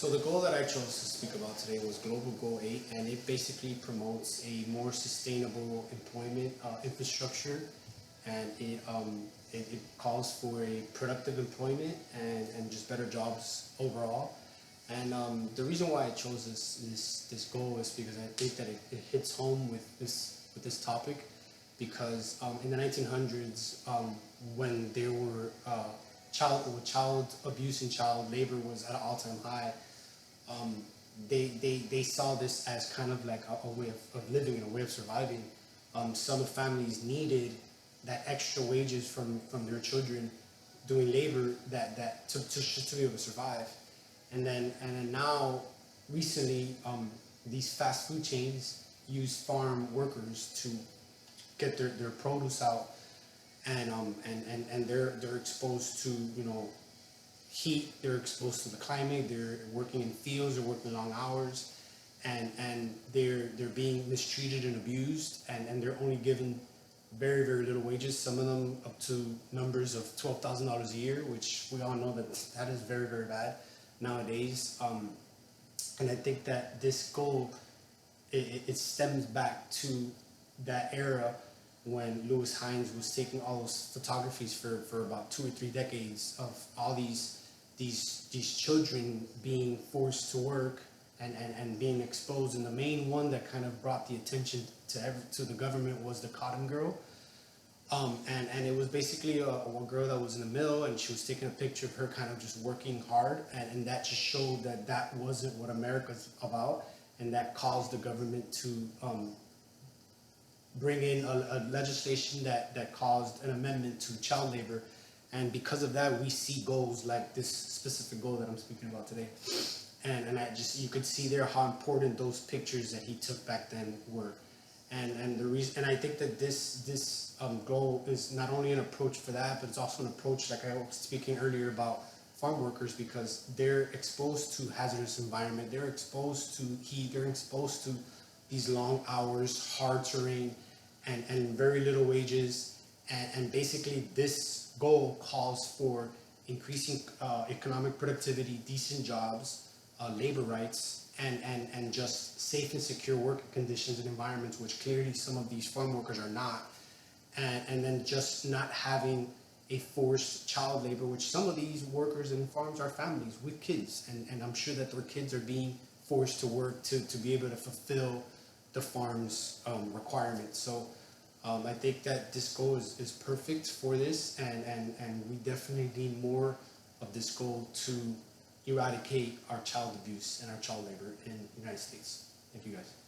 So the goal that I chose to speak about today was Global Goal 8, and it basically promotes a more sustainable employment infrastructure, and it calls for a productive employment and just better jobs overall. And the reason why I chose this goal is because I think that it hits home with this topic, because in the 1900s, when there were child abuse and child labor was at an all-time high, um, they saw this as kind of like a way of living and a way of surviving. Some families needed that extra wages from their children doing labor that to be able to survive. And then now recently, these fast food chains use farm workers to get their produce out, and they're exposed to, heat, they're exposed to the climate, they're working in fields, they're working long hours, and they're being mistreated and abused, and they're only given very, very little wages, some of them up to numbers of $12,000 a year, which we all know that is very, very bad nowadays. And I think that this goal, it stems back to that era when Lewis Hines was taking all those photographies for about 2 or 3 decades of all these children being forced to work and being exposed. And the main one that kind of brought the attention to the government was the Cotton Girl. And it was basically a girl that was in the mill, and she was taking a picture of her kind of just working hard, and that just showed that that wasn't what America's about, and that caused the government to bring in a legislation that caused an amendment to child labor. And because of that, we see goals like this specific goal that I'm speaking about today. And you could see there how important those pictures that he took back then were. And the reason, and I think that this goal is not only an approach for that, but it's also an approach, like I was speaking earlier about farm workers, because they're exposed to hazardous environment, they're exposed to heat, they're exposed to these long hours, hard terrain, and very little wages. And basically this goal calls for increasing economic productivity, decent jobs, labor rights, and just safe and secure working conditions and environments, which clearly some of these farm workers are not. And then just not having a forced child labor, which some of these workers in farms are families with kids, and I'm sure that their kids are being forced to work to be able to fulfill the farm's requirements. So I think that this goal is perfect for this, and we definitely need more of this goal to eradicate our child abuse and our child labor in the United States. Thank you, guys.